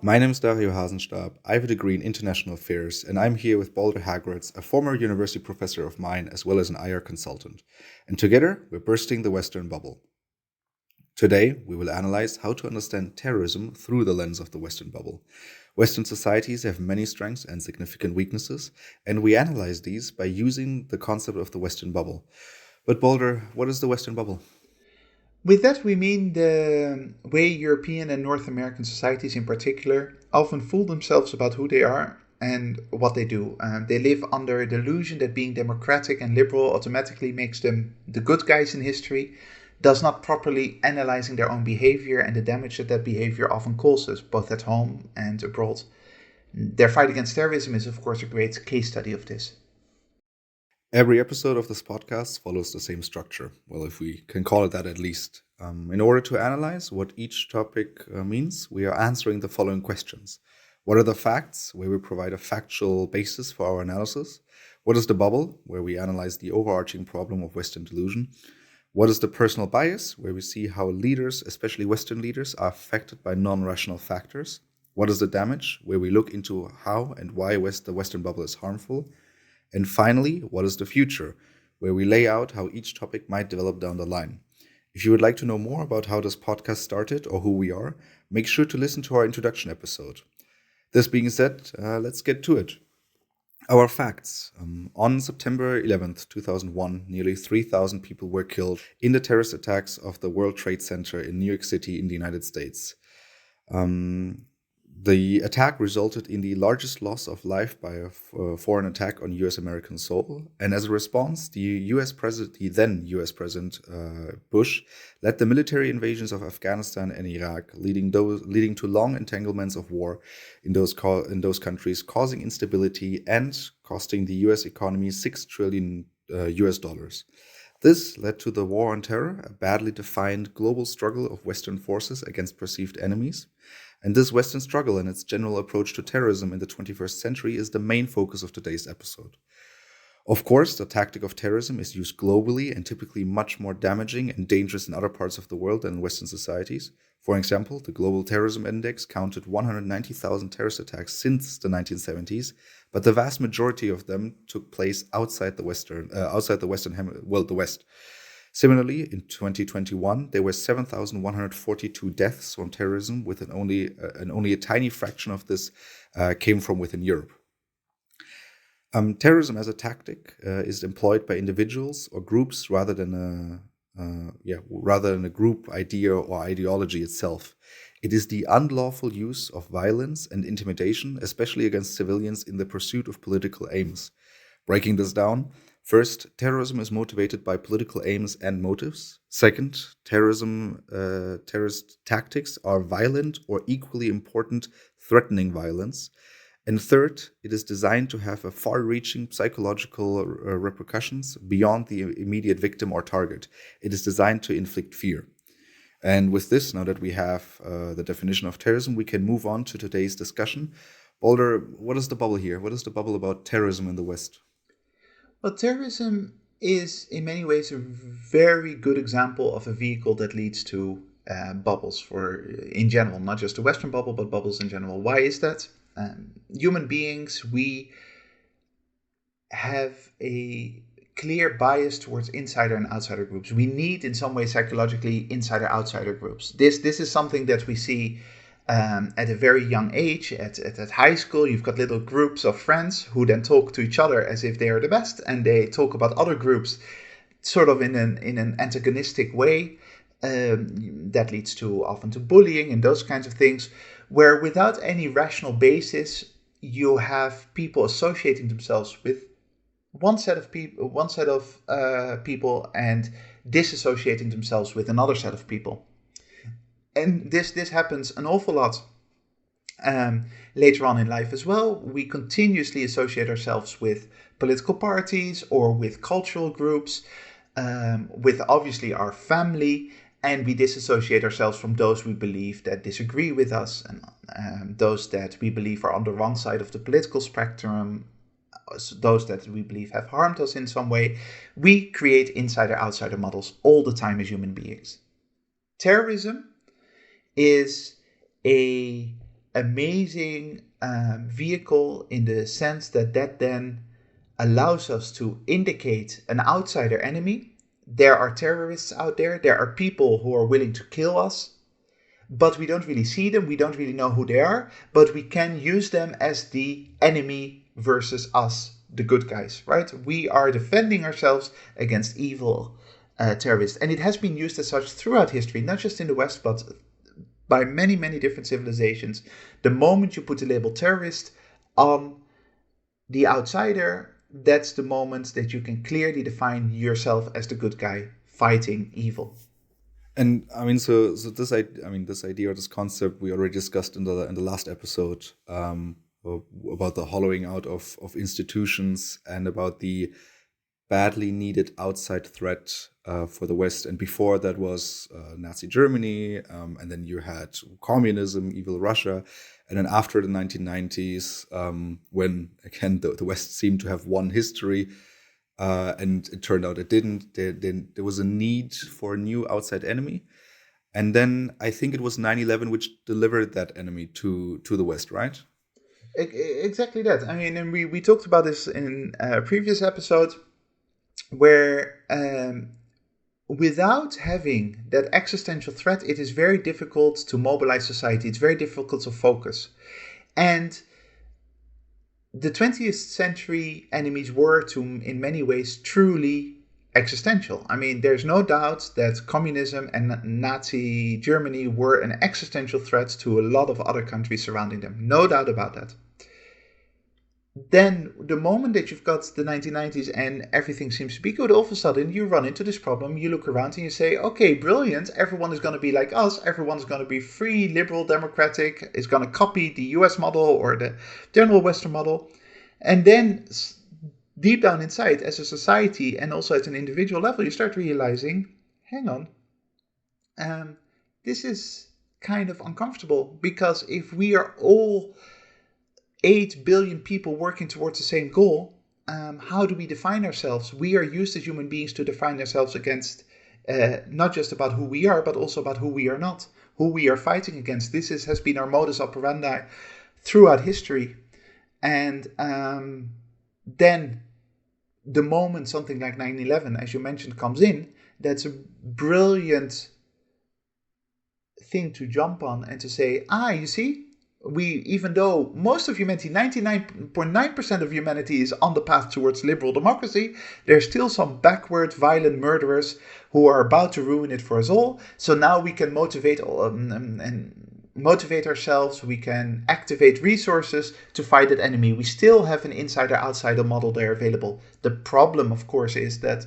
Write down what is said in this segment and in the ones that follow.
My name is Dario Hasenstab. I have a degree in international affairs, and I'm here with Balder Hagritz, a former university professor of mine, as well as an IR consultant. And together, we're bursting the Western bubble. Today, we will analyze how to understand terrorism through the lens of the Western bubble. Western societies have many strengths and significant weaknesses, and we analyze these by using the concept of the Western bubble. But Balder, what is the Western bubble? With that, we mean the way European and North American societies in particular often fool themselves about who they are and what they do. They live under a delusion that being democratic and liberal automatically makes them the good guys in history, thus not properly analyzing their own behavior and the damage that behavior often causes, both at home and abroad. Their fight against terrorism is, of course, a great case study of this. Every episode of this podcast follows the same structure. Well, if we can call it that at least. In order to analyze what each topic means, we are answering the following questions. What are the facts, where we provide a factual basis for our analysis? What is the bubble, where we analyze the overarching problem of Western delusion? What is the personal bias, where we see how leaders, especially Western leaders, are affected by non-rational factors? What is the damage, where we look into how and why the Western bubble is harmful? And finally, what is the future, where we lay out how each topic might develop down the line. If you would like to know more about how this podcast started or who we are, make sure to listen to our introduction episode. This being said, let's get to it. Our facts. On September 11th, 2001, nearly 3,000 people were killed in the terrorist attacks of the World Trade Center in New York City in the United States. The attack resulted in the largest loss of life by a foreign attack on U.S. American soil, and as a response, the then U.S. President Bush, led the military invasions of Afghanistan and Iraq, leading to long entanglements of war in those countries, causing instability and costing the U.S. economy $6 trillion U.S. dollars. This led to the War on Terror, a badly defined global struggle of Western forces against perceived enemies. And this Western struggle and its general approach to terrorism in the 21st century is the main focus of today's episode. Of course, the tactic of terrorism is used globally and typically much more damaging and dangerous in other parts of the world than in Western societies. For example, the Global Terrorism Index counted 190,000 terrorist attacks since the 1970s, but the vast majority of them took place outside the West. Similarly, in 2021, there were 7,142 deaths from terrorism, with only a tiny fraction of this came from within Europe. Terrorism as a tactic is employed by individuals or groups rather than a group idea or ideology itself. It is the unlawful use of violence and intimidation, especially against civilians, in the pursuit of political aims. Breaking this down, first, terrorism is motivated by political aims and motives. Second, terrorist tactics are violent or equally important, threatening violence. And third, it is designed to have a far-reaching psychological repercussions beyond the immediate victim or target. It is designed to inflict fear. And with this, now that we have the definition of terrorism, we can move on to today's discussion. Balder, what is the bubble here? What is the bubble about terrorism in the West? Well, terrorism is in many ways a very good example of a vehicle that leads to bubbles in general, not just the Western bubble, but bubbles in general. Why is that? Human beings, we have a clear bias towards insider and outsider groups. We need, in some way, psychologically, insider-outsider groups. This is something that we see at a very young age. At high school, you've got little groups of friends who then talk to each other as if they are the best, and they talk about other groups sort of in an antagonistic way. That leads often to bullying and those kinds of things, where without any rational basis, you have people associating themselves with one set of people and disassociating themselves with another set of people. And this happens an awful lot later on in life as well. We continuously associate ourselves with political parties or with cultural groups, with obviously our family, and we disassociate ourselves from those we believe that disagree with us, and those that we believe are on the wrong side of the political spectrum, those that we believe have harmed us in some way. We create insider-outsider models all the time as human beings. Terrorism is a amazing vehicle in the sense that then allows us to indicate an outsider enemy. There are terrorists out there. There are people who are willing to kill us, but we don't really see them. We don't really know who they are, but we can use them as the enemy versus us, the good guys, right? We are defending ourselves against evil terrorists. And it has been used as such throughout history, not just in the West, but by many, many different civilizations. The moment you put the label terrorist on the outsider, that's the moment that you can clearly define yourself as the good guy fighting evil. And I mean, so this this idea or this concept we already discussed in the last episode, about the hollowing out of institutions and about the badly needed outside threat for the West. And before that was Nazi Germany, and then you had communism, evil Russia. And then after the 1990s, when, again, the West seemed to have one history, and it turned out it didn't, there was a need for a new outside enemy. And then I think it was 9/11 which delivered that enemy to the West, right? Exactly that. I mean, and we talked about this in a previous episode, where without having that existential threat, it is very difficult to mobilize society. It's very difficult to focus. And the 20th century enemies were, in many ways, truly existential. I mean, there's no doubt that communism and Nazi Germany were an existential threat to a lot of other countries surrounding them. No doubt about that. Then the moment that you've got the 1990s and everything seems to be good, all of a sudden you run into this problem. You look around and you say, okay, brilliant. Everyone is going to be like us. Everyone's going to be free, liberal, democratic. Is going to copy the US model or the general Western model. And then deep down inside, as a society and also at an individual level, you start realizing, hang on, this is kind of uncomfortable, because if we are all 8 billion people working towards the same goal, how do we define ourselves? We are used as human beings to define ourselves against not just about who we are, but also about who we are not, who we are fighting against. This has been our modus operandi throughout history. And then the moment something like 9/11, as you mentioned, comes in, that's a brilliant thing to jump on and to say, you see, even though most of humanity, 99.9% of humanity is on the path towards liberal democracy, there's still some backward, violent murderers who are about to ruin it for us all. So now we can motivate ourselves, we can activate resources to fight that enemy. We still have an insider-outsider model there available. The problem, of course, is that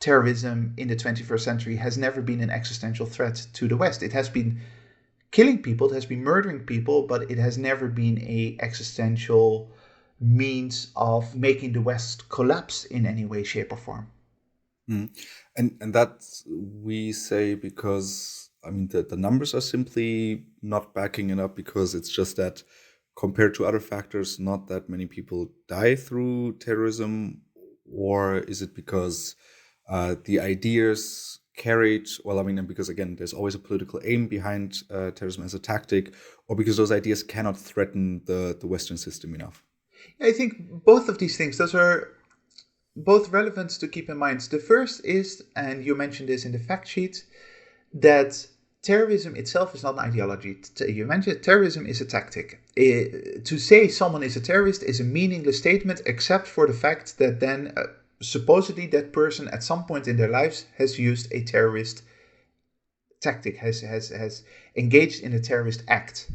terrorism in the 21st century has never been an existential threat to the West. It has been killing people, it has been murdering people, but it has never been an existential means of making the West collapse in any way, shape, or form. And that we say because, I mean, the numbers are simply not backing it up, because it's just that compared to other factors, not that many people die through terrorism. Or is it because the ideas carried, well, I mean, because again, there's always a political aim behind terrorism as a tactic, or because those ideas cannot threaten the Western system enough? I think both of these things, those are both relevant to keep in mind. The first is, and you mentioned this in the fact sheet, that terrorism itself is not an ideology. You mentioned terrorism is a tactic. To say someone is a terrorist is a meaningless statement, except for the fact that then supposedly that person at some point in their lives has used a terrorist tactic, has engaged in a terrorist act.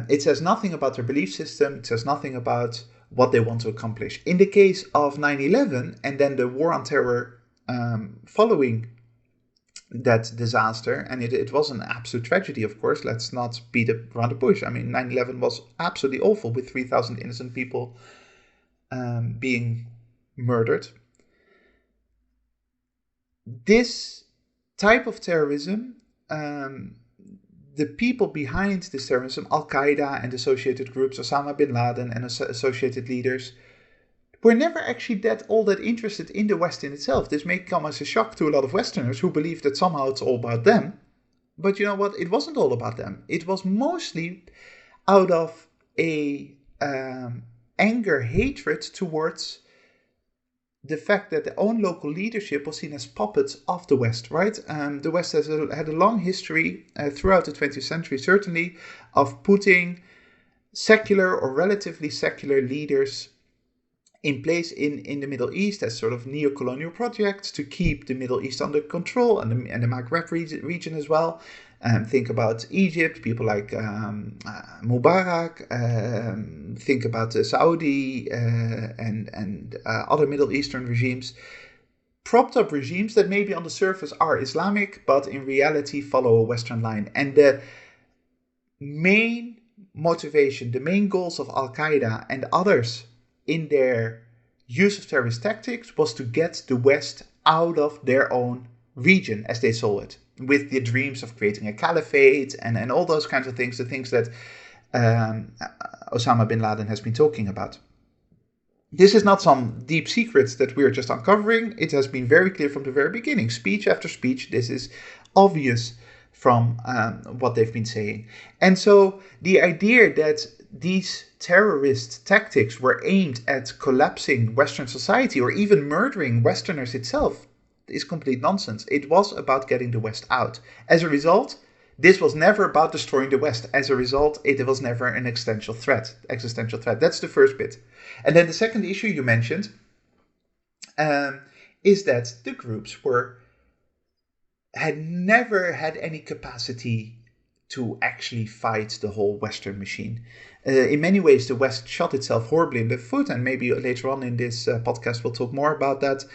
It says nothing about their belief system. It says nothing about what they want to accomplish. In the case of 9/11 and then the war on terror following that disaster, and it was an absolute tragedy, of course. Let's not beat around the bush. I mean, 9/11 was absolutely awful, with 3,000 innocent people being murdered. This type of terrorism, the people behind this terrorism, Al-Qaeda and associated groups, Osama bin Laden and associated leaders, were never actually all that interested in the West in itself. This may come as a shock to a lot of Westerners who believe that somehow it's all about them. But you know what? It wasn't all about them. It was mostly out of a anger, hatred towards the fact that their own local leadership was seen as puppets of the West, right? The West had a long history throughout the 20th century, certainly, of putting secular or relatively secular leaders in place in the Middle East as sort of neo-colonial projects to keep the Middle East under control, and the Maghreb region as well. Think about Egypt, people like Mubarak. Think about the Saudi and other Middle Eastern regimes. Propped up regimes that maybe on the surface are Islamic, but in reality follow a Western line. And the main motivation, the main goals of Al Qaeda and others in their use of terrorist tactics was to get the West out of their own region, as they saw it, with the dreams of creating a caliphate and all those kinds of things, the things that Osama bin Laden has been talking about. This is not some deep secrets that we're just uncovering. It has been very clear from the very beginning. Speech after speech, this is obvious from what they've been saying. And so the idea that these terrorist tactics were aimed at collapsing Western society or even murdering Westerners itself is complete nonsense. It was about getting the West out. As a result, this was never about destroying the West. As a result, it was never an existential threat. That's the first bit. And then the second issue you mentioned is that the groups had never had any capacity to actually fight the whole Western machine. In many ways, the West shot itself horribly in the foot, and maybe later on in this podcast we'll talk more about that.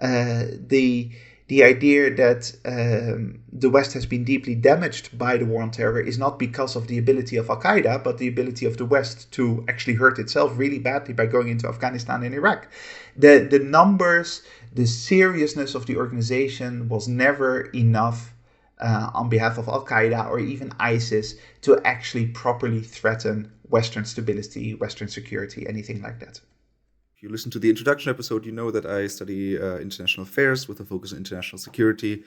The idea that the West has been deeply damaged by the war on terror is not because of the ability of Al Qaeda, but the ability of the West to actually hurt itself really badly by going into Afghanistan and Iraq. The numbers, the seriousness of the organization was never enough on behalf of Al Qaeda or even ISIS to actually properly threaten Western stability, Western security, anything like that. If you listen to the introduction episode, you know that I study international affairs with a focus on international security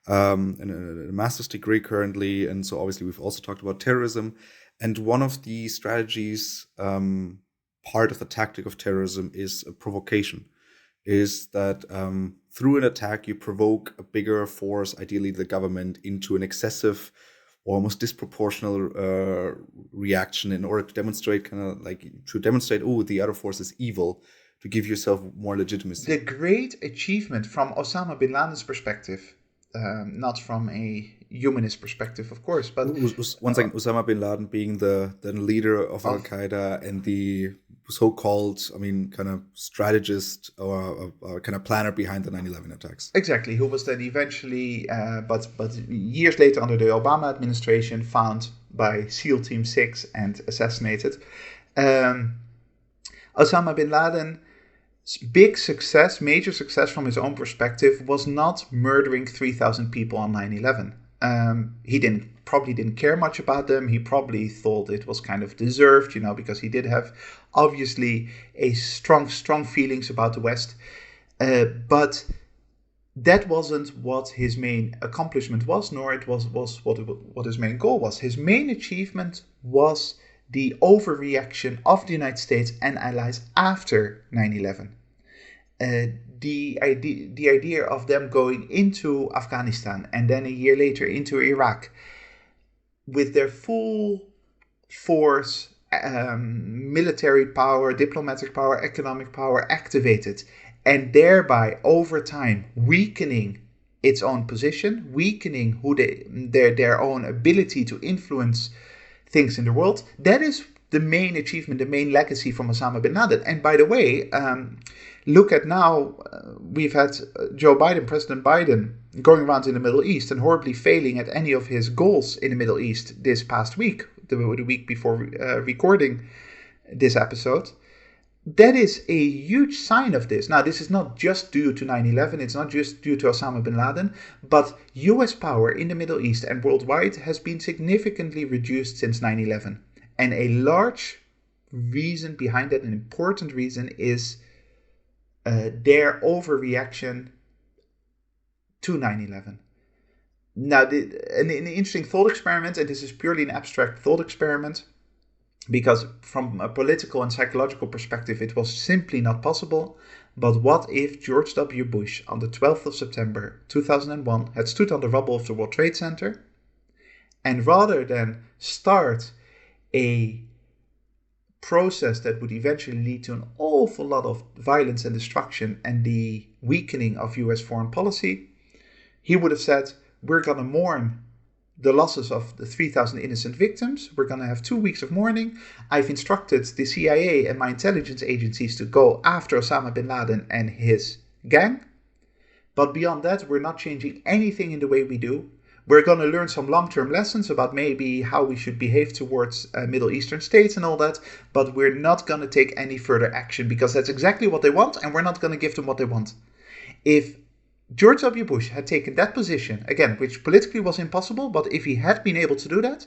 and a master's degree currently. And so obviously we've also talked about terrorism. And one of the strategies, part of the tactic of terrorism is a provocation, is that through an attack, you provoke a bigger force, ideally the government, into an excessive or almost disproportional reaction in order to demonstrate oh, the other force is evil, to give yourself more legitimacy. The great achievement from Osama bin Laden's perspective, not from a humanist perspective, of course, but one second, Osama bin Laden being the leader of Al Qaeda and the so-called, kind of strategist or kind of planner behind the 9/11 attacks. Exactly, who was then eventually, but years later under the Obama administration, found by SEAL Team 6 and assassinated. Osama bin Laden's big success, major success from his own perspective, was not murdering 3,000 people on 9/11. He probably didn't care much about them. He probably thought it was kind of deserved, because he did have obviously a strong feelings about the West. But that wasn't what his main accomplishment was, nor it was what his main goal was. His main achievement was the overreaction of the United States and allies after 9/11. The idea of them going into Afghanistan and then a year later into Iraq with their full force, military power, diplomatic power, economic power activated, and thereby over time weakening its own position, weakening their own ability to influence things in the world. That is the main achievement, the main legacy from Osama bin Laden. And by the way, look at now, we've had President Biden, going around in the Middle East and horribly failing at any of his goals in the Middle East this past week, the week before recording this episode. That is a huge sign of this. Now, this is not just due to 9/11, it's not just due to Osama bin Laden, but US power in the Middle East and worldwide has been significantly reduced since 9/11. And a large reason behind that, an important reason, is their overreaction to 9/11. Now, an interesting thought experiment, and this is purely an abstract thought experiment, because from a political and psychological perspective, it was simply not possible. But what if George W. Bush, on the 12th of September 2001, had stood on the rubble of the World Trade Center, and rather than start a process that would eventually lead to an awful lot of violence and destruction and the weakening of US foreign policy, he would have said, we're going to mourn the losses of the 3,000 innocent victims. We're going to have 2 weeks of mourning. I've instructed the CIA and my intelligence agencies to go after Osama bin Laden and his gang. But beyond that, we're not changing anything in the way we do. We're going to learn some long-term lessons about maybe how we should behave towards Middle Eastern states and all that, but we're not going to take any further action because that's exactly what they want, and we're not going to give them what they want. If George W. Bush had taken that position, again, which politically was impossible, but if he had been able to do that,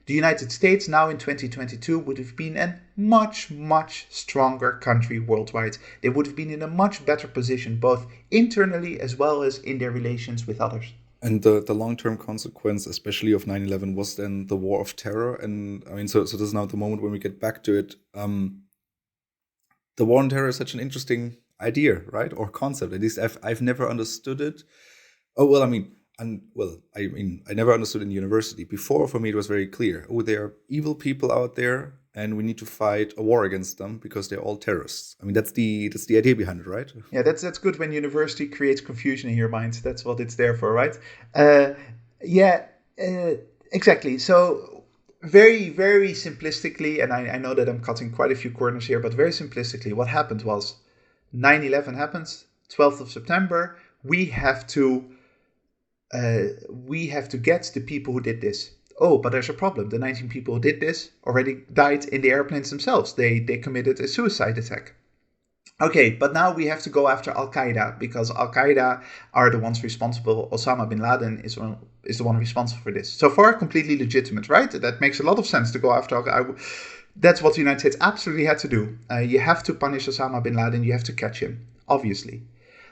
the United States now in 2022 would have been a much, much stronger country worldwide. They would have been in a much better position, both internally as well as in their relations with others. And the long-term consequence, especially of 9/11, was then the war of terror. And I mean, so this is now the moment when we get back to it. The war on terror is such an interesting idea, right? Or concept. At least I've never understood it. Oh, well, I never understood in university. Before, for me, it was very clear. Oh, there are evil people out there, and we need to fight a war against them because they're all terrorists. I mean, that's the idea behind it, right? Yeah, that's good when university creates confusion in your mind. That's what it's there for, right? Uh, yeah, exactly. So very, very simplistically, and I know that I'm cutting quite a few corners here, but very simplistically, what happened was 9/11 happens, 12th of September. We have to get the people who did this. Oh, but there's a problem. The 19 people who did this already died in the airplanes themselves. They committed a suicide attack. Okay, but now we have to go after Al-Qaeda because Al-Qaeda are the ones responsible. Osama bin Laden is the one responsible for this. So far, completely legitimate, right? That makes a lot of sense to go after Al-Qaeda. That's what the United States absolutely had to do. You have to punish Osama bin Laden. You have to catch him, obviously.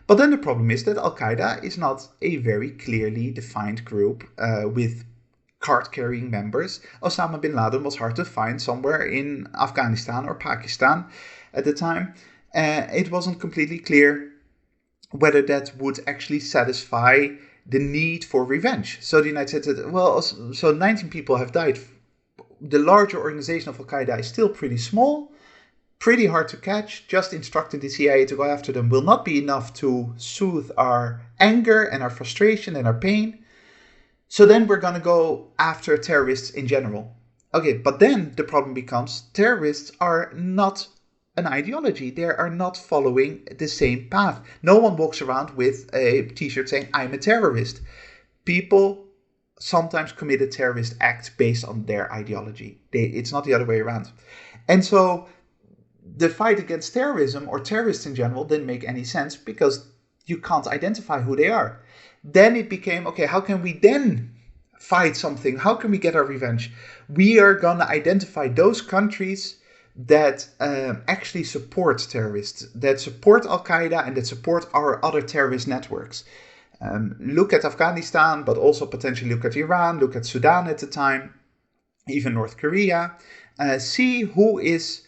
But then the problem is that Al-Qaeda is not a very clearly defined group with card-carrying members. Osama bin Laden was hard to find somewhere in Afghanistan or Pakistan at the time. It wasn't completely clear whether that would actually satisfy the need for revenge. So the United States said, well, so 19 people have died. The larger organization of Al-Qaeda is still pretty small, pretty hard to catch. Just instructing the CIA to go after them will not be enough to soothe our anger and our frustration and our pain. So then we're going to go after terrorists in general. Okay, but then the problem becomes terrorists are not an ideology. They are not following the same path. No one walks around with a t-shirt saying, I'm a terrorist. People sometimes commit a terrorist act based on their ideology. It's not the other way around. And so the fight against terrorism or terrorists in general didn't make any sense because you can't identify who they are. Then it became, okay, how can we then fight something? How can we get our revenge? We are going to identify those countries that actually support terrorists, that support Al-Qaeda and that support our other terrorist networks. Look at Afghanistan, but also potentially look at Iran, look at Sudan at the time, even North Korea. See who is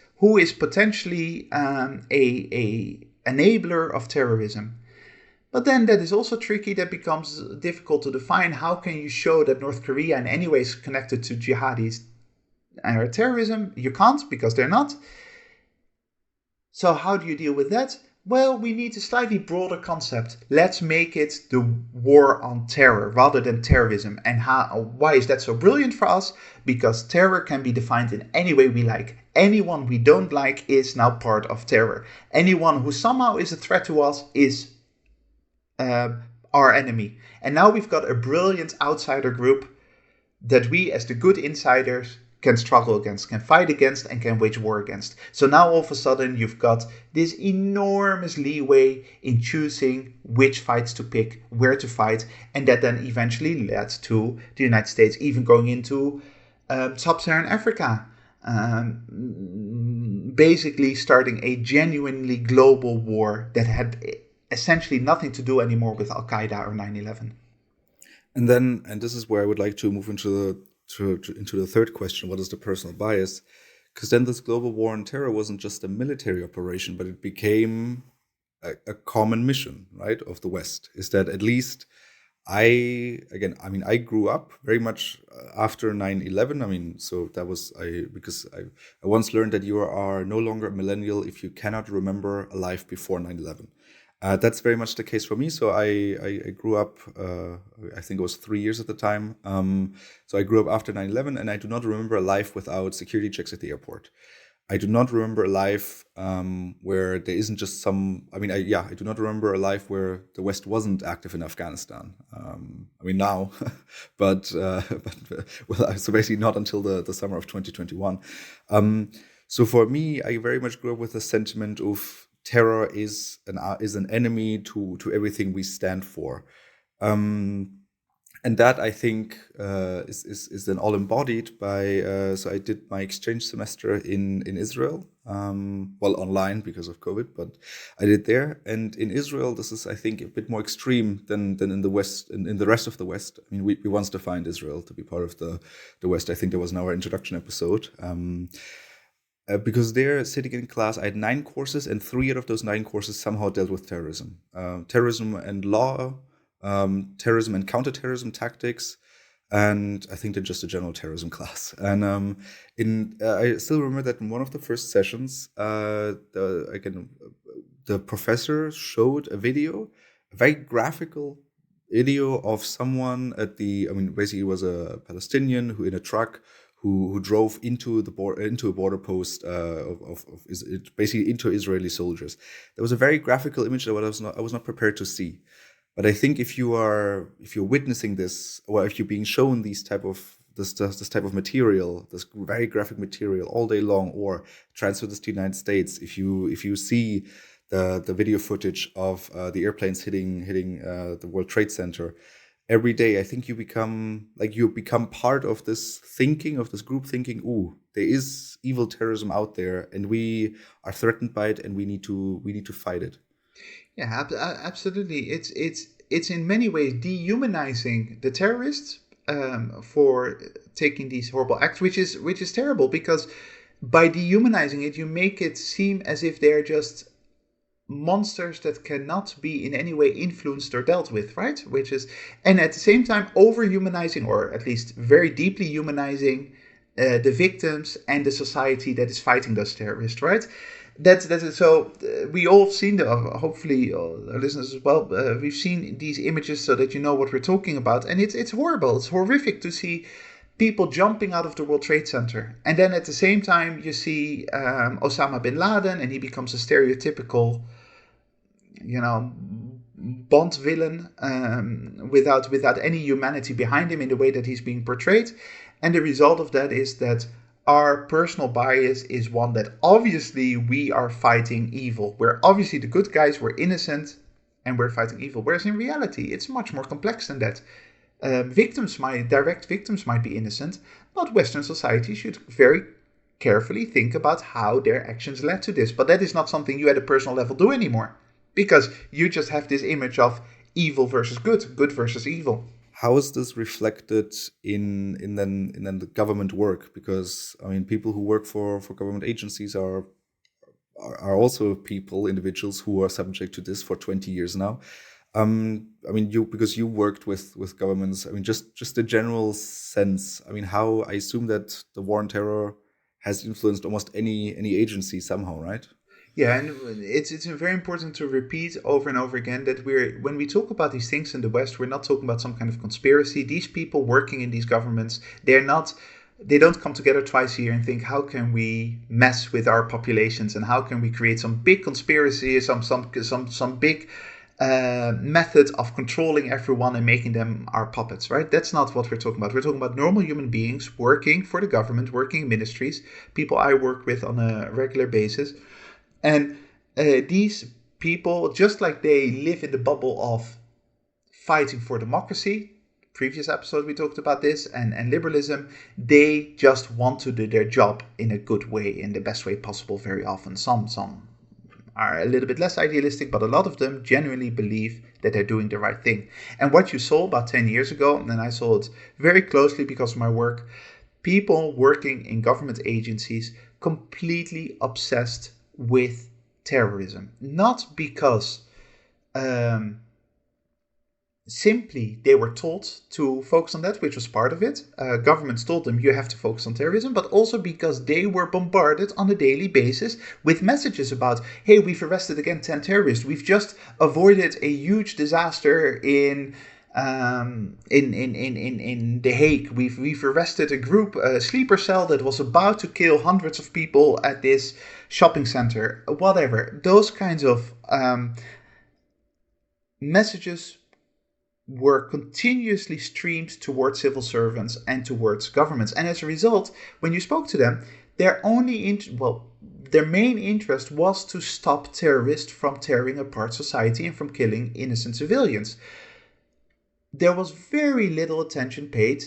potentially a enabler of terrorism. But then that is also tricky. That becomes difficult to define. How can you show that North Korea in any way is connected to jihadis or terrorism? You can't because they're not. So how do you deal with that? Well, we need a slightly broader concept. Let's make it the war on terror rather than terrorism. And why is that so brilliant for us? Because terror can be defined in any way we like. Anyone we don't like is now part of terror. Anyone who somehow is a threat to us is our enemy. And now we've got a brilliant outsider group that we as the good insiders can struggle against, can fight against, and can wage war against. So now all of a sudden you've got this enormous leeway in choosing which fights to pick, where to fight, and that then eventually led to the United States even going into sub-Saharan Africa, basically starting a genuinely global war that had essentially nothing to do anymore with Al-Qaeda or 9/11. And this is where I would like to move into into the third question: what is the personal bias? Because then this global war on terror wasn't just a military operation, but it became a common mission, right, of the West. Is that at least I mean, I grew up very much after 9/11. I mean, so that was because I once learned that you are no longer a millennial if you cannot remember a life before 9/11. That's very much the case for me. So I grew up, I think it was 3 years at the time. So I grew up after 9/11, and I do not remember a life without security checks at the airport. I do not remember a life where there isn't just some. I mean, I do not remember a life where the West wasn't active in Afghanistan. I mean, now, but well, so basically not until the summer of 2021. So for me, I very much grew up with the sentiment of terror is an enemy to everything we stand for. Um, and that I think is then all embodied by. So I did my exchange semester in Israel, well online because of COVID, but I did there. And in Israel, this is I think a bit more extreme than in the West, in the rest of the West. I mean, we once defined Israel to be part of the West. I think that was in our introduction episode. Because there, sitting in class, I had 9 courses, and 3 out of those 9 courses somehow dealt with terrorism, terrorism and law, terrorism and counterterrorism tactics, and I think then just a general terrorism class. And in I still remember that in one of the first sessions, the professor showed a video, a very graphical video of someone at the. I mean, basically, it was a Palestinian who in a truck who drove into a border post basically into Israeli soldiers. There was a very graphical image that I was not prepared to see. But I think if you're witnessing this, or if you're being shown this type of material, this very graphic material all day long, or transfer this to the United States, if you see the video footage of the airplanes hitting the World Trade Center every day, I think you become part of this thinking, of this group thinking. Ooh, there is evil terrorism out there, and we are threatened by it, and we need to fight it. Yeah, absolutely. It's in many ways dehumanizing the terrorists for taking these horrible acts, which is terrible, because by dehumanizing it, you make it seem as if they're just monsters that cannot be in any way influenced or dealt with, right? And at the same time, over humanizing, or at least very deeply humanizing the victims and the society that is fighting those terrorists, right? That's so we all have seen hopefully our listeners as well. We've seen these images so that you know what we're talking about, and it's horrible. It's horrific to see people jumping out of the World Trade Center, and then at the same time you see Osama bin Laden, and he becomes a stereotypical, Bond villain, without any humanity behind him in the way that he's being portrayed. And the result of that is that our personal bias is one that obviously we are fighting evil. We're obviously the good guys, we're innocent, and we're fighting evil. Whereas in reality, it's much more complex than that. Direct victims might be innocent, but Western society should very carefully think about how their actions led to this. But that is not something you at a personal level do anymore, because you just have this image of evil versus good versus evil. How is this reflected in the government work? Because I mean, people who work for government agencies are also individuals who are subject to this for 20 years now. I mean, because you worked with governments. I mean, just the general sense. I mean, how I assume that the war on terror has influenced almost any agency somehow, right? Yeah, and it's very important to repeat over and over again that when we talk about these things in the West, we're not talking about some kind of conspiracy. These people working in these governments, they don't come together twice a year and think, how can we mess with our populations, and how can we create some big conspiracy, some big method of controlling everyone and making them our puppets, right? That's not what we're talking about. We're talking about normal human beings working for the government, working in ministries, people I work with on a regular basis. And these people, just like they live in the bubble of fighting for democracy, previous episode we talked about this, and liberalism, they just want to do their job in a good way, in the best way possible very often. Some are a little bit less idealistic, but a lot of them genuinely believe that they're doing the right thing. And what you saw about 10 years ago, and I saw it very closely because of my work, people working in government agencies completely obsessed with terrorism. Not because simply they were told to focus on that, which was part of it. Governments told them you have to focus on terrorism, but also because they were bombarded on a daily basis with messages about, hey, we've arrested again 10 terrorists. We've just avoided a huge disaster in The Hague. We've arrested a group, a sleeper cell that was about to kill hundreds of people at this shopping center. Whatever. Those kinds of messages were continuously streamed towards civil servants and towards governments. And as a result, when you spoke to them, their main interest was to stop terrorists from tearing apart society and from killing innocent civilians. There was very little attention paid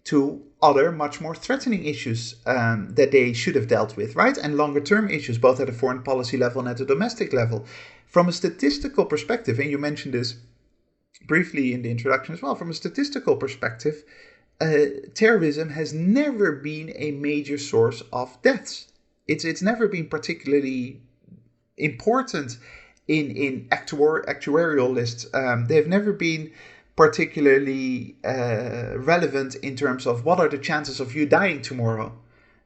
to other much more threatening issues that they should have dealt with, right? And longer term issues, both at a foreign policy level and at a domestic level. From a statistical perspective, and you mentioned this briefly in the introduction as well, from a statistical perspective, terrorism has never been a major source of deaths. It's never been particularly important in actuarial lists. They've never been particularly relevant in terms of what are the chances of you dying tomorrow.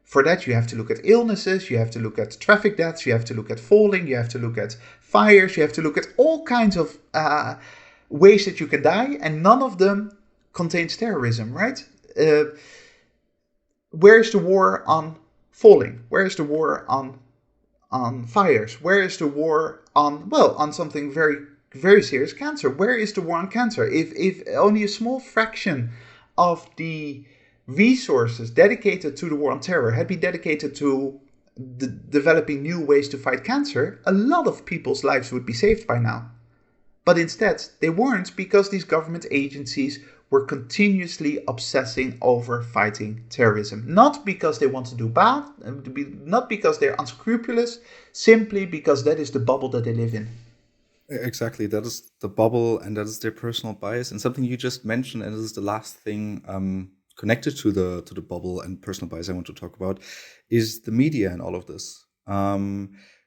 For that, you have to look at illnesses, you have to look at traffic deaths, you have to look at falling, you have to look at fires, you have to look at all kinds of ways that you can die, and none of them contains terrorism, right? Where is the war on falling? Where is the war on fires? Where is the war on something very, very serious, cancer? Where is the war on cancer? If only a small fraction of the resources dedicated to the war on terror had been dedicated to developing new ways to fight cancer, a lot of people's lives would be saved by now. But instead, they weren't, because these government agencies were continuously obsessing over fighting terrorism. Not because they want to do bad, not because they're unscrupulous, simply because that is the bubble that they live in. Exactly, that is the bubble, and that is their personal bias. And something you just mentioned, and this is the last thing connected to the bubble and personal bias I want to talk about, is the media and all of this.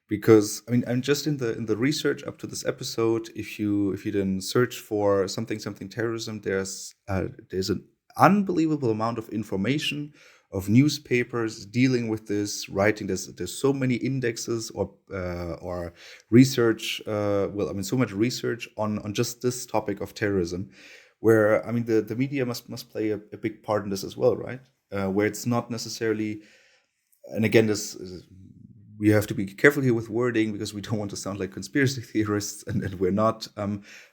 Because I mean, I'm just in the research up to this episode. If you then search for something terrorism, there's an unbelievable amount of information, of newspapers dealing with this, writing. There's so many indexes or research. So much research on just this topic of terrorism, where I mean the media must play a big part in this as well, right? Where it's not necessarily, and again, this is, we have to be careful here with wording because we don't want to sound like conspiracy theorists, and we're not.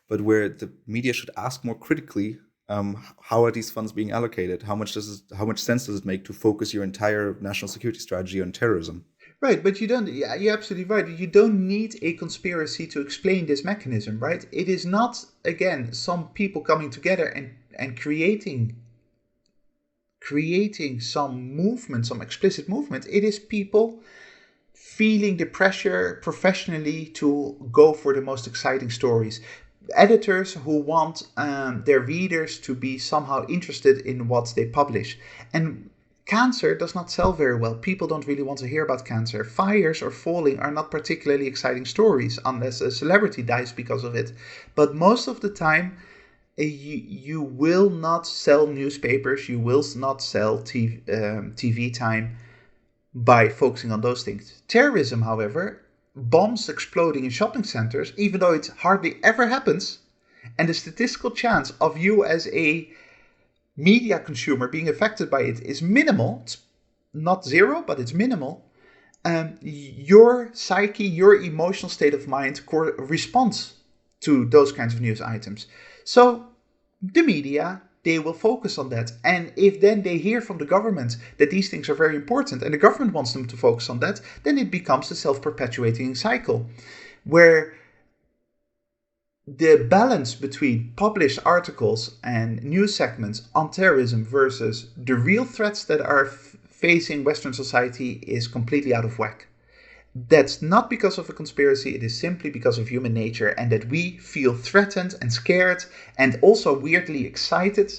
But where the media should ask more critically, how are these funds being allocated? How much sense does it make to focus your entire national security strategy on terrorism? Right, but you don't. Yeah, you're absolutely right. You don't need a conspiracy to explain this mechanism, right? It is not, again, some people coming together and creating some movement, some explicit movement. It is people feeling the pressure professionally to go for the most exciting stories. Editors who want their readers to be somehow interested in what they publish. And cancer does not sell very well. People don't really want to hear about cancer. Fires or falling are not particularly exciting stories unless a celebrity dies because of it. But most of the time, you will not sell newspapers, you will not sell TV time by focusing on those things. Terrorism, however, bombs exploding in shopping centers, even though it hardly ever happens, and the statistical chance of you as a media consumer being affected by it is minimal. It's not zero, but it's minimal. Your psyche, your emotional state of mind responds to those kinds of news items. So the media, they will focus on that. And if then they hear from the government that these things are very important and the government wants them to focus on that, then it becomes a self-perpetuating cycle where the balance between published articles and news segments on terrorism versus the real threats that are facing Western society is completely out of whack. That's not because of a conspiracy, it is simply because of human nature, and that we feel threatened and scared and also weirdly excited,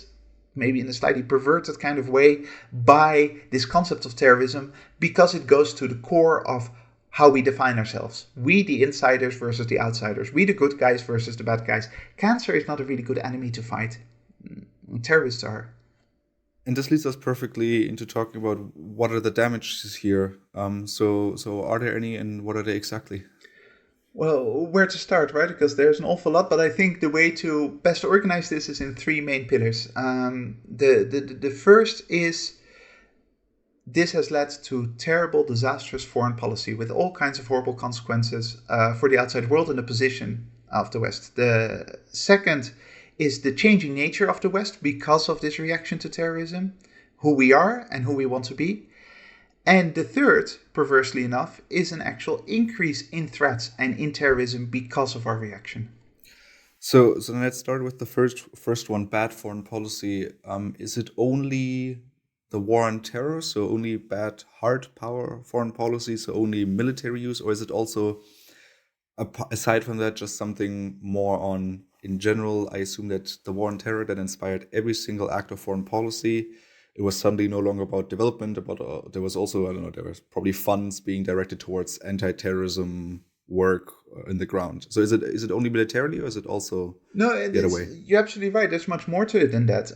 maybe in a slightly perverted kind of way, by this concept of terrorism, because it goes to the core of how we define ourselves. We, the insiders versus the outsiders. We, the good guys versus the bad guys. Cancer is not a really good enemy to fight. Terrorists are. And this leads us perfectly into talking about what are the damages here. So are there any, and what are they exactly? Well, where to start, right? Because there's an awful lot, but I think the way to best organize this is in three main pillars. The first is this has led to terrible, disastrous foreign policy with all kinds of horrible consequences for the outside world and the position of the West. The second is the changing nature of the West because of this reaction to terrorism, who we are and who we want to be. And the third, perversely enough, is an actual increase in threats and in terrorism because of our reaction. So let's start with the first one, bad foreign policy. Is it only the war on terror, so only bad hard power foreign policy, so only military use, or is it also, aside from that, just something more on in general? I assume that the war on terror that inspired every single act of foreign policy, it was suddenly no longer about development, about there was also, I don't know, there was probably funds being directed towards anti-terrorism work in the ground. So is it only militarily, or is it also No, the other way? you're absolutely right. There's much more to it than that.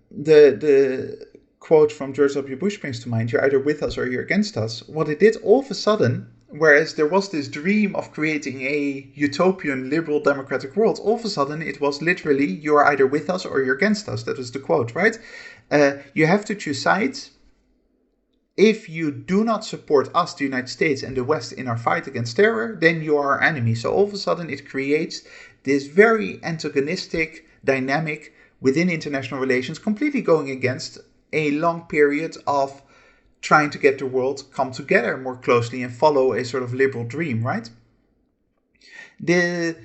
The quote from George W. Bush brings to mind: "You're either with us or you're against us." What it did all of a sudden, whereas there was this dream of creating a utopian, liberal, democratic world, all of a sudden it was literally, "You are either with us or you're against us." That was the quote, right? You have to choose sides. If you do not support us, the United States and the West, in our fight against terror, then you are our enemy. So all of a sudden it creates this very antagonistic dynamic within international relations, completely going against a long period of trying to get the world come together more closely and follow a sort of liberal dream, right? The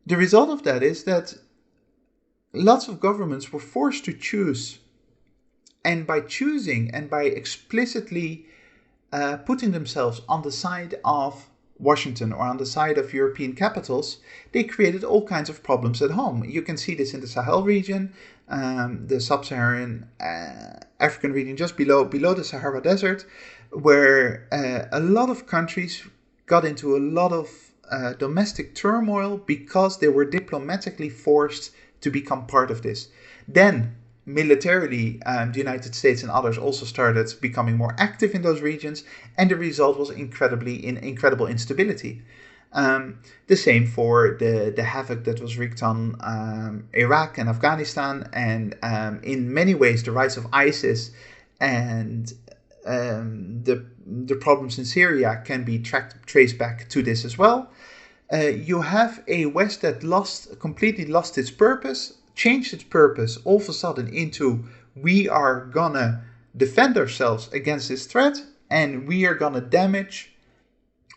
result of that is that lots of governments were forced to choose. And by choosing and by explicitly putting themselves on the side of Washington or on the side of European capitals, they created all kinds of problems at home. You can see this in the Sahel region, the sub-Saharan African region just below the Sahara Desert, where a lot of countries got into a lot of domestic turmoil because they were diplomatically forced to become part of this. Then, militarily, the United States and others also started becoming more active in those regions, and the result was incredible instability. The same for the havoc that was wreaked on Iraq and Afghanistan, and in many ways the rise of ISIS and the problems in Syria can be traced back to this as well. You have a West that completely lost its purpose, changed its purpose all of a sudden into, we are gonna defend ourselves against this threat, and we are gonna damage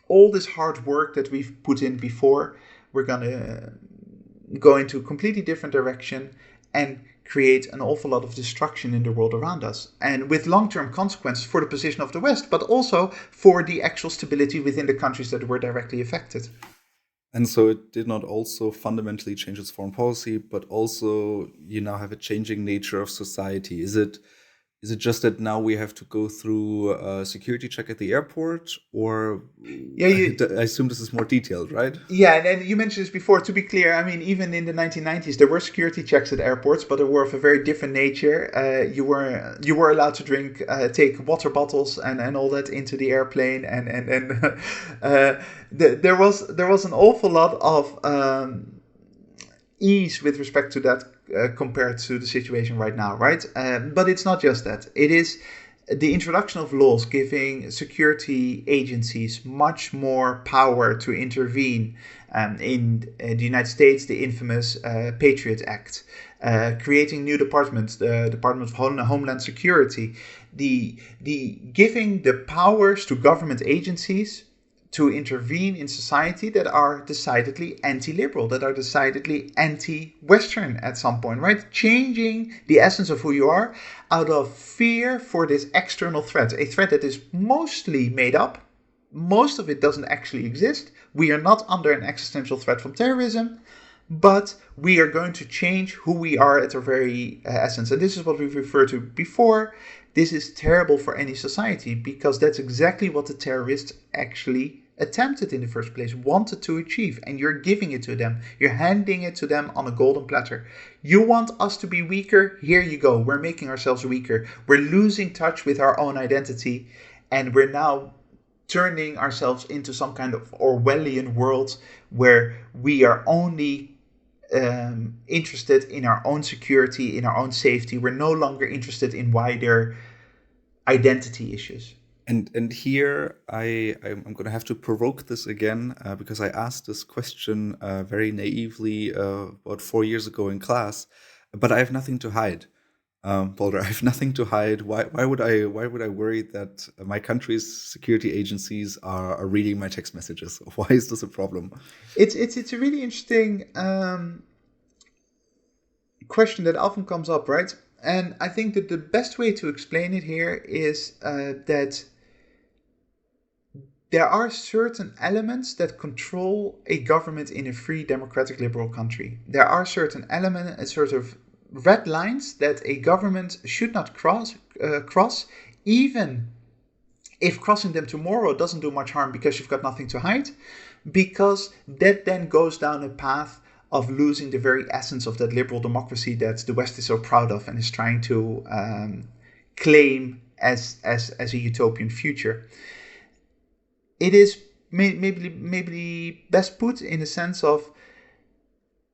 all this hard work that we've put in before. We're gonna go into a completely different direction and create an awful lot of destruction in the world around us, and with long-term consequences for the position of the West, but also for the actual stability within the countries that were directly affected. And so it did not also fundamentally change its foreign policy, but also you now have a changing nature of society. Is it just that now we have to go through a security check at the airport, or Yeah, I assume this is more detailed, right? Yeah, and you mentioned this before. To be clear, I mean, even in the 1990s, there were security checks at airports, but they were of a very different nature. You were allowed to take water bottles and all that into the airplane, and there was an awful lot of ease with respect to that compared to the situation right now, right? But it's not just that. It is the introduction of laws giving security agencies much more power to intervene. In the United States, the infamous Patriot Act, creating new departments, the Department of Homeland Security, the giving the powers to government agencies to intervene in society that are decidedly anti-liberal, that are decidedly anti-Western at some point, right? Changing the essence of who you are out of fear for this external threat, a threat that is mostly made up, most of it doesn't actually exist. We are not under an existential threat from terrorism, but we are going to change who we are at our very essence. And this is what we've referred to before. This is terrible for any society, because that's exactly what the terrorists actually attempted in the first place, wanted to achieve, and you're giving it to them. You're handing it to them on a golden platter. You want us to be weaker? Here you go. We're making ourselves weaker. We're losing touch with our own identity, and we're now turning ourselves into some kind of Orwellian world where we are only interested in our own security, in our own safety. We're no longer interested in wider identity issues. And here I'm going to have to provoke this again, because I asked this question very naively about 4 years ago in class, but I have nothing to hide. Boulder, I have nothing to hide. Why would I worry that my country's security agencies are reading my text messages? Why is this a problem? It's a really interesting question that often comes up, right? And I think that the best way to explain it here is that there are certain elements that control a government in a free, democratic, liberal country. There are certain elements, sort of red lines that a government should not cross, even if crossing them tomorrow doesn't do much harm because you've got nothing to hide, because that then goes down a path of losing the very essence of that liberal democracy that the West is so proud of and is trying to claim as a utopian future. It is maybe best put in the sense of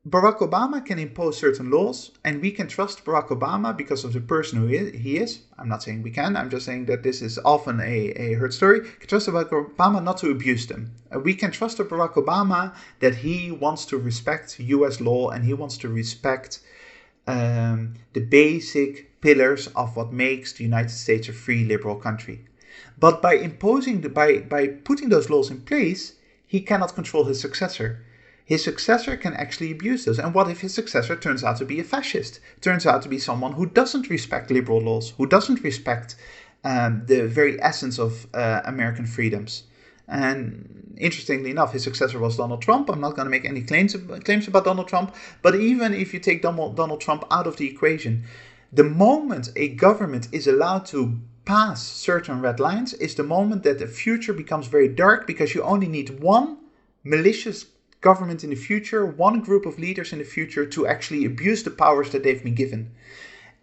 Barack Obama can impose certain laws, and we can trust Barack Obama because of the person who he is. I'm not saying we can, I'm just saying that this is often a heard story. We can trust Barack Obama not to abuse them. We can trust Barack Obama that he wants to respect US law, and he wants to respect the basic pillars of what makes the United States a free, liberal country. But by putting those laws in place, he cannot control his successor. His successor can actually abuse those. And what if his successor turns out to be a fascist? Turns out to be someone who doesn't respect liberal laws, who doesn't respect the very essence of American freedoms. And interestingly enough, his successor was Donald Trump. I'm not going to make any claims about Donald Trump. But even if you take Donald Trump out of the equation, the moment a government is allowed to pass certain red lines is the moment that the future becomes very dark, because you only need one malicious government in the future, one group of leaders in the future to actually abuse the powers that they've been given.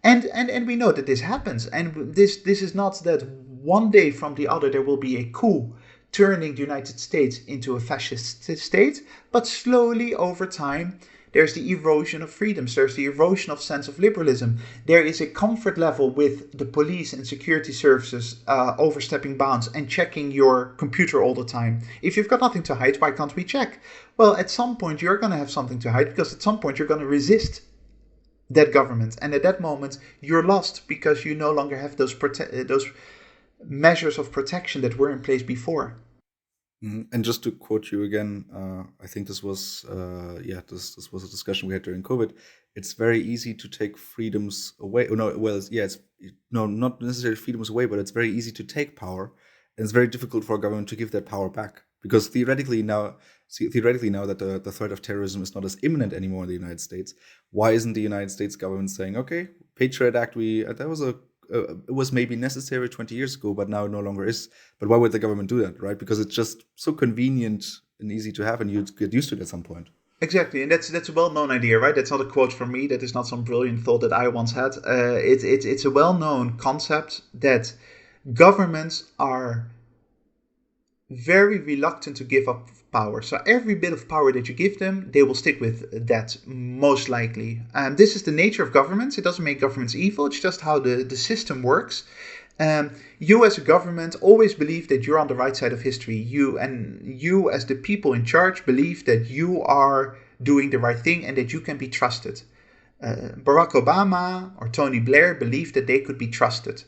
And we know that this happens. And this is not that one day from the other there will be a coup turning the United States into a fascist state, but slowly over time there's the erosion of freedoms, there's the erosion of sense of liberalism. There is a comfort level with the police and security services overstepping bounds and checking your computer all the time. If you've got nothing to hide, why can't we check? Well, at some point you're going to have something to hide, because at some point you're going to resist that government. And at that moment you're lost, because you no longer have those measures of protection that were in place before. And just to quote you again, I think this was this was a discussion we had during COVID. It's very easy to take freedoms away. Not necessarily freedoms away, but it's very easy to take power, and it's very difficult for a government to give that power back. Because theoretically now that the threat of terrorism is not as imminent anymore in the United States, why isn't the United States government saying, okay, Patriot Act, it was maybe necessary 20 years ago, but now it no longer is. But why would the government do that, right? Because it's just so convenient and easy to have, and you'd get used to it at some point. Exactly, and that's a well-known idea, right? That's not a quote from me. That is not some brilliant thought that I once had. It's a well-known concept that governments are very reluctant to give up power. So every bit of power that you give them, they will stick with that, most likely. This is the nature of governments. It doesn't make governments evil. It's just how the system works. You as a government always believe that you're on the right side of history. You as the people in charge believe that you are doing the right thing and that you can be trusted. Barack Obama or Tony Blair believed that they could be trusted.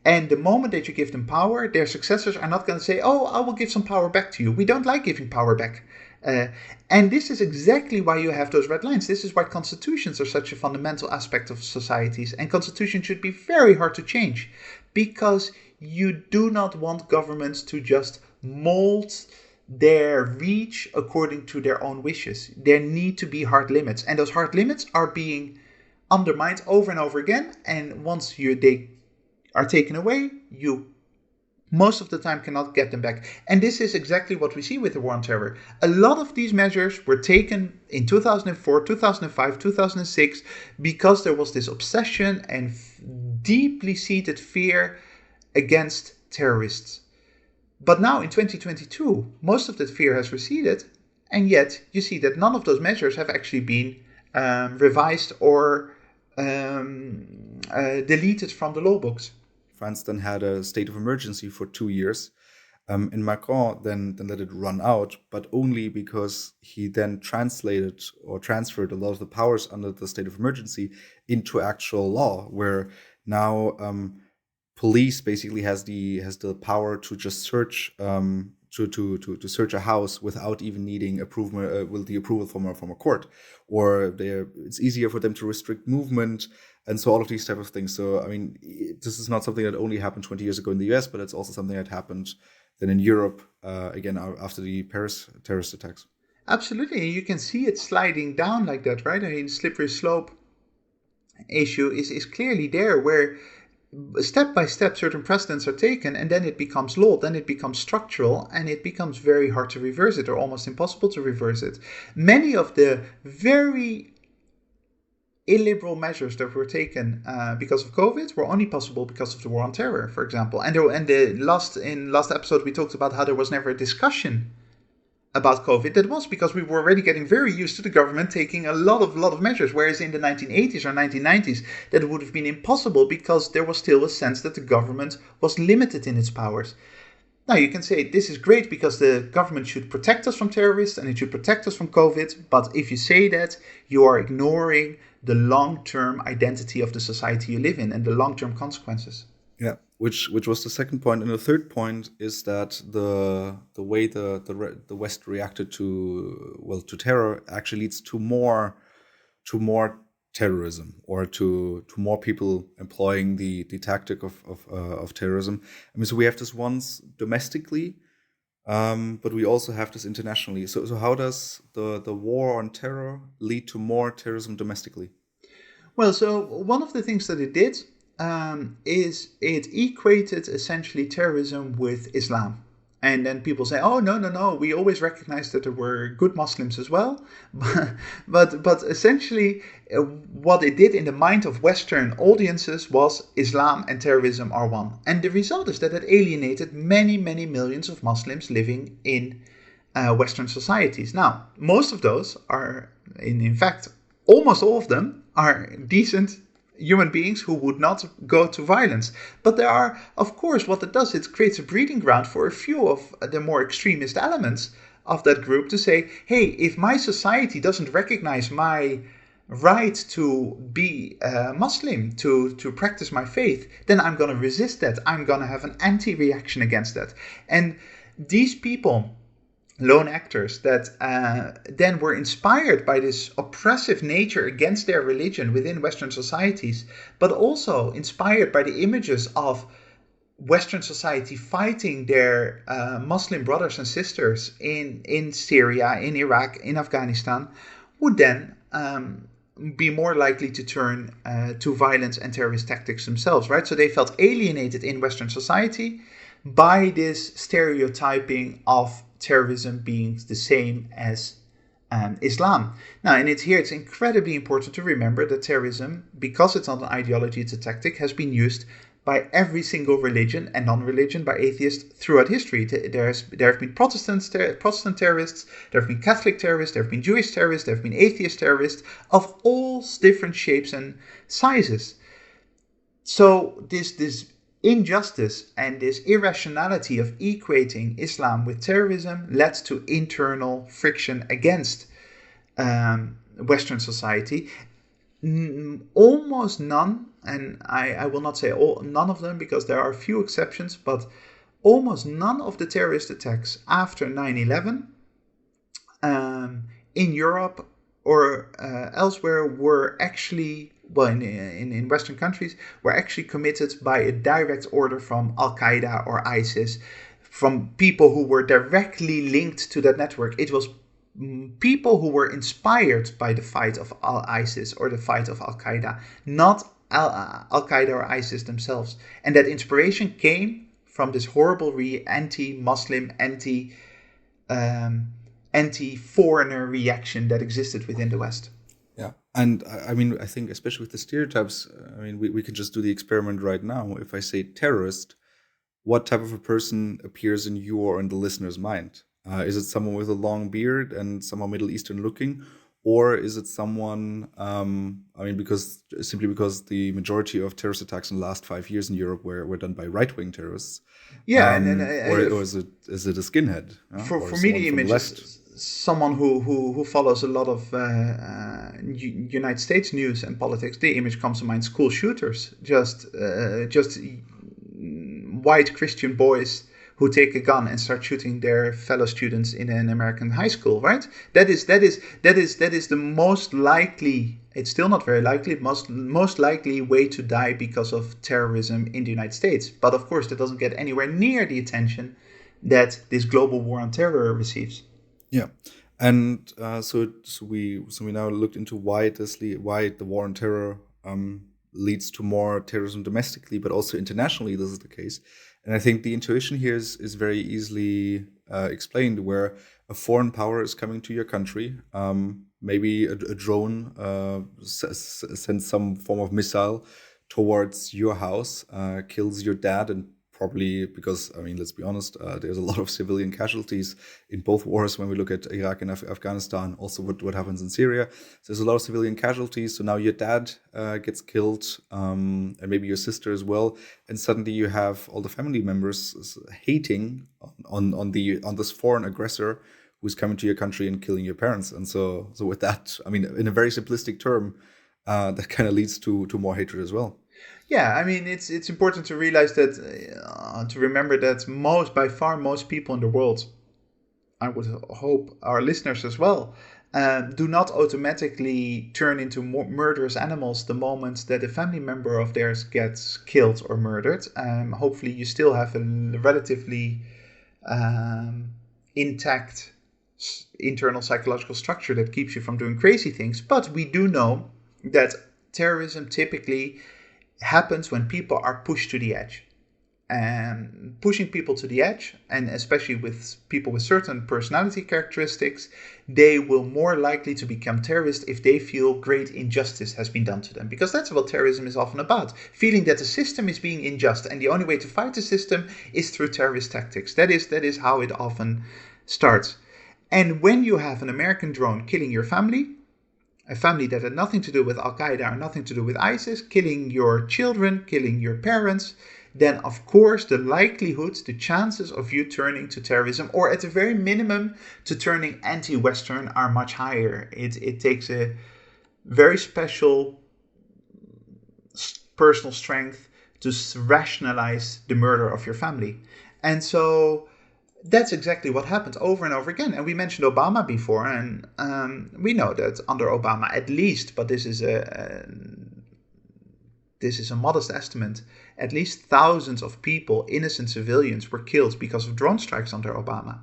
And the moment that you give them power, their successors are not going to say, oh, I will give some power back to you. We don't like giving power back. And this is exactly why you have those red lines. This is why constitutions are such a fundamental aspect of societies. And constitutions should be very hard to change, because you do not want governments to just mold their reach according to their own wishes. There need to be hard limits, and those hard limits are being undermined over and over again. And once they are taken away, you most of the time cannot get them back. And this is exactly what we see with the war on terror. A lot of these measures were taken in 2004, 2005, 2006 because there was this obsession and deeply seated fear against terrorists. But now in 2022, most of that fear has receded, and yet you see that none of those measures have actually been revised or deleted from the law books. France then had a state of emergency for 2 years, and Macron then let it run out, but only because he then translated or transferred a lot of the powers under the state of emergency into actual law, where now police basically has the power to just search to search a house without even needing approval with the approval from a court, or it's easier for them to restrict movement, and so all of these type of things. So I mean, this is not something that only happened 20 years ago in the US, but it's also something that happened then in Europe again after the Paris terrorist attacks. Absolutely, you can see it sliding down like that, right? I mean, the slippery slope issue is clearly there, where step by step certain precedents are taken, and then it becomes law, then it becomes structural, and it becomes very hard to reverse it, or almost impossible to reverse it. Many of the very illiberal measures that were taken because of COVID were only possible because of the war on terror, for example. And in last episode we talked about how there was never a discussion about COVID. That was because we were already getting very used to the government taking a lot of measures, whereas in the 1980s or 1990s that would have been impossible because there was still a sense that the government was limited in its powers. Now you can say this is great because the government should protect us from terrorists and it should protect us from COVID, but if you say that, you are ignoring the long-term identity of the society you live in and the long-term consequences. Yeah, which was the second point, and the third point is that the way the West reacted to terror actually leads to more terrorism, or to more people employing the tactic of terrorism. I mean, so we have this once domestically, but we also have this internationally. So how does the war on terror lead to more terrorism domestically? Well, so one of the things that it did is it equated essentially terrorism with Islam. And then people say, oh, no, we always recognize that there were good Muslims as well. but essentially, what it did in the mind of Western audiences was Islam and terrorism are one. And the result is that it alienated many, many millions of Muslims living in Western societies. Now, most of those are, in fact, almost all of them are decent human beings who would not go to violence. But there are, of course, what it does, it creates a breeding ground for a few of the more extremist elements of that group to say, hey, if my society doesn't recognize my right to be Muslim, to practice my faith, then I'm going to resist that. I'm going to have an anti-reaction against that. And these people, lone actors that then were inspired by this oppressive nature against their religion within Western societies, but also inspired by the images of Western society fighting their Muslim brothers and sisters in Syria, in Iraq, in Afghanistan, would then be more likely to turn to violence and terrorist tactics themselves, right? So they felt alienated in Western society by this stereotyping of terrorism being the same as Islam. Now, and it's incredibly important to remember that terrorism, because it's not an ideology, it's a tactic, has been used by every single religion and non-religion, by atheists throughout history. There have been Protestant terrorists, there have been Catholic terrorists, there have been Jewish terrorists, there have been atheist terrorists of all different shapes and sizes. So this injustice and this irrationality of equating Islam with terrorism led to internal friction against Western society. Almost none, and I will not say none of them because there are a few exceptions, but almost none of the terrorist attacks after 9/11 in Europe or elsewhere were actually well, in Western countries, were actually committed by a direct order from Al Qaeda or ISIS, from people who were directly linked to that network. It was people who were inspired by the fight of ISIS or the fight of Al Qaeda, not Al Qaeda or ISIS themselves. And that inspiration came from this horrible anti-Muslim, anti-foreigner reaction that existed within the West. Yeah. And I mean, I think especially with the stereotypes, I mean, we can just do the experiment right now. If I say terrorist, what type of a person appears in your or in the listener's mind? Is it someone with a long beard and somehow Middle Eastern looking? Or is it someone, I mean, simply because the majority of terrorist attacks in the last 5 years in Europe were done by right-wing terrorists? Yeah, Or is it a skinhead? For Or me, someone the from the image left? is someone who follows a lot of United States news and politics. The image comes to mind: school shooters, just white Christian boys who take a gun and start shooting their fellow students in an American high school. Right? That is the most likely. It's still not very likely. Most likely way to die because of terrorism in the United States. But of course, that doesn't get anywhere near the attention that this global war on terror receives. Yeah, and so we now looked into why the war on terror leads to more terrorism domestically, but also internationally. This is the case, and I think the intuition here is very easily explained. Where a foreign power is coming to your country, maybe a drone sends some form of missile towards your house, kills your dad, and probably because, I mean, let's be honest, there's a lot of civilian casualties in both wars. When we look at Iraq and Afghanistan, also what happens in Syria, so there's a lot of civilian casualties. So now your dad gets killed, and maybe your sister as well, and suddenly you have all the family members hating on this foreign aggressor who's coming to your country and killing your parents. And so with that, I mean, in a very simplistic term, that kind of leads to more hatred as well. Yeah, I mean, it's important to realize that, to remember that by far most people in the world, I would hope our listeners as well, do not automatically turn into murderous animals the moment that a family member of theirs gets killed or murdered. Hopefully, you still have a relatively intact internal psychological structure that keeps you from doing crazy things. But we do know that terrorism typically happens when people are pushed to the edge. And pushing people to the edge, and especially with people with certain personality characteristics, they will more likely to become terrorists if they feel great injustice has been done to them. Because that's what terrorism is often about. Feeling that the system is being unjust, and the only way to fight the system is through terrorist tactics. That is how it often starts. And when you have an American drone killing your family, a family that had nothing to do with Al Qaeda or nothing to do with ISIS, killing your children, killing your parents, then of course the chances of you turning to terrorism, or at the very minimum to turning anti-Western, are much higher. It takes a very special personal strength to rationalize the murder of your family. And so that's exactly what happens over and over again. And we mentioned Obama before, and we know that under Obama, at least, but this is a modest estimate, at least thousands of people, innocent civilians, were killed because of drone strikes under Obama.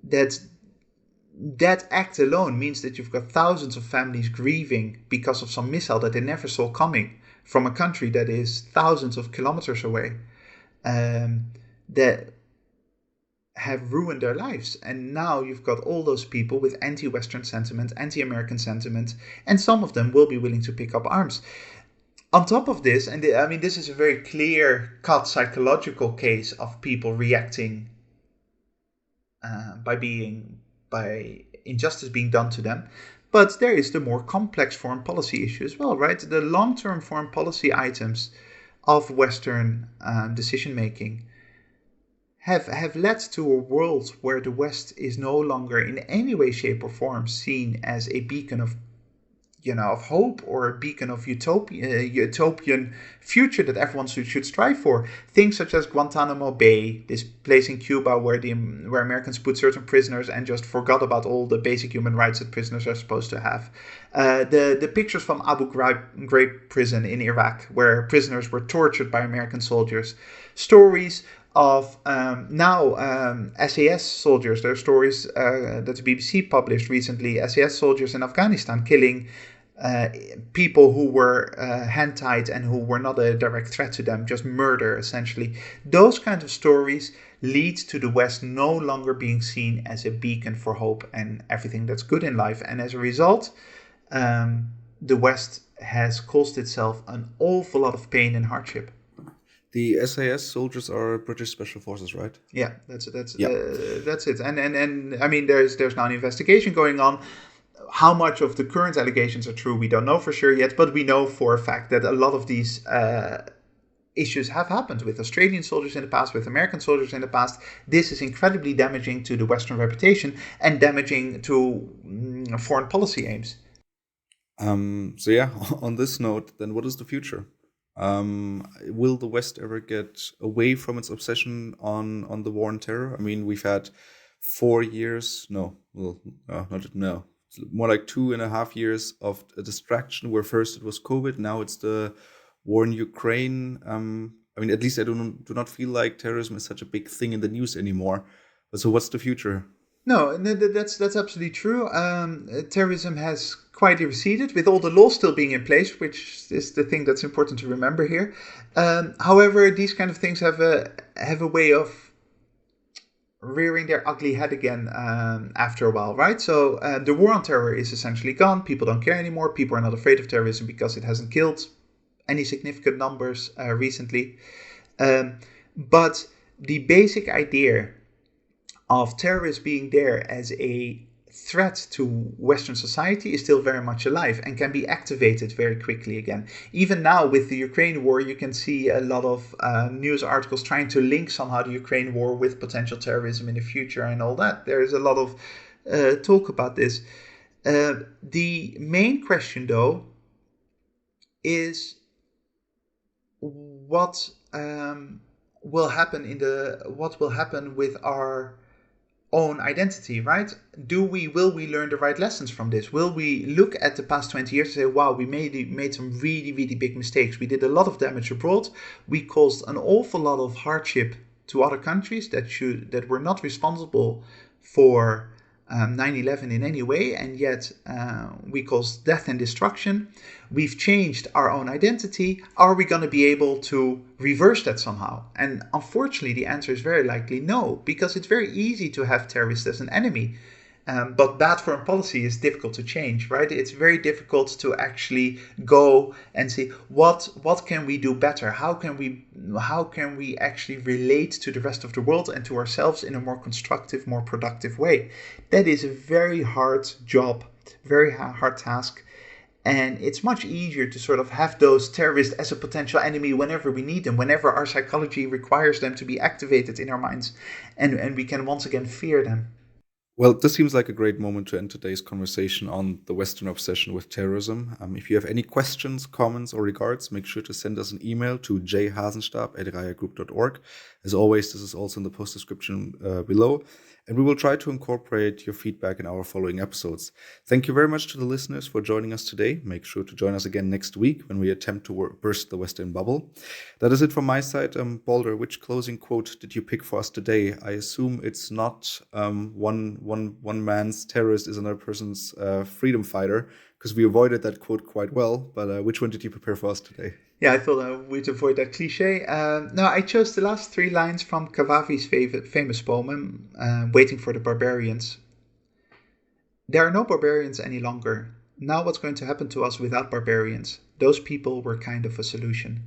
That act alone means that you've got thousands of families grieving because of some missile that they never saw coming from a country that is thousands of kilometers away, that have ruined their lives. And now you've got all those people with anti-Western sentiment, anti-American sentiment, and some of them will be willing to pick up arms. On top of this, and I mean, this is a very clear-cut psychological case of people reacting by injustice being done to them. But there is the more complex foreign policy issue as well, right? The long-term foreign policy items of Western decision-making have led to a world where the West is no longer in any way, shape, or form seen as a beacon of of hope or a beacon of utopian future that everyone should strive for. Things such as Guantanamo Bay, this place in Cuba where Americans put certain prisoners and just forgot about all the basic human rights that prisoners are supposed to have. The pictures from Abu Ghraib prison in Iraq, where prisoners were tortured by American soldiers. Stories of SAS soldiers. There are stories that the BBC published recently. SAS soldiers in Afghanistan killing people who were hand-tied and who were not a direct threat to them, just murder, essentially. Those kinds of stories lead to the West no longer being seen as a beacon for hope and everything that's good in life. And as a result, the West has caused itself an awful lot of pain and hardship. The SAS soldiers are British Special Forces, right? Yeah, that's it. And I mean, there's now an investigation going on. How much of the current allegations are true, we don't know for sure yet, but we know for a fact that a lot of these issues have happened with Australian soldiers in the past, with American soldiers in the past. This is incredibly damaging to the Western reputation and damaging to foreign policy aims. So yeah, on this note, then what is the future? Will the West ever get away from its obsession on the war on terror? I mean, we've had 4 years, more like 2.5 years of a distraction where first it was COVID, now it's the war in Ukraine. I mean, at least I do not feel like terrorism is such a big thing in the news anymore. So what's the future? No, that's absolutely true. Terrorism has quite receded, with all the laws still being in place, which is the thing that's important to remember here. However, these kind of things have a way of rearing their ugly head again after a while, right? So the war on terror is essentially gone. People don't care anymore. People are not afraid of terrorism because it hasn't killed any significant numbers recently. But the basic idea of terrorists being there as a threat to Western society is still very much alive and can be activated very quickly again. Even now with the Ukraine war, you can see a lot of news articles trying to link somehow the Ukraine war with potential terrorism in the future and all that. There is a lot of talk about this. The main question, though, is what will happen with our own identity, right? Will we learn the right lessons from this? Will we look at the past 20 years and say, wow, we made some really, really big mistakes. We did a lot of damage abroad. We caused an awful lot of hardship to other countries that were not responsible for 9/11 in any way, and yet we caused death and destruction. We've changed our own identity. Are we going to be able to reverse that somehow? And unfortunately, the answer is very likely no, because it's very easy to have terrorists as an enemy. But bad foreign policy is difficult to change, right? It's very difficult to actually go and see what can we do better? How can we actually relate to the rest of the world and to ourselves in a more constructive, more productive way? That is a very hard job, very hard task. And it's much easier to sort of have those terrorists as a potential enemy whenever we need them, whenever our psychology requires them to be activated in our minds, and we can once again fear them. Well, this seems like a great moment to end today's conversation on the Western obsession with terrorism. If you have any questions, comments, or regards, make sure to send us an email to jhasenstab@rayagroup.org. As always, this is also in the post description below, and we will try to incorporate your feedback in our following episodes. Thank you very much to the listeners for joining us today. Make sure to join us again next week when we attempt to burst the Western bubble. That is it from my side. Balder, which closing quote did you pick for us today? I assume it's not one man's terrorist is another person's freedom fighter, because we avoided that quote quite well. But which one did you prepare for us today? Yeah, I thought we'd avoid that cliche. No, I chose the last 3 lines from Cavafy's famous poem, Waiting for the Barbarians. There are no barbarians any longer. Now what's going to happen to us without barbarians? Those people were kind of a solution.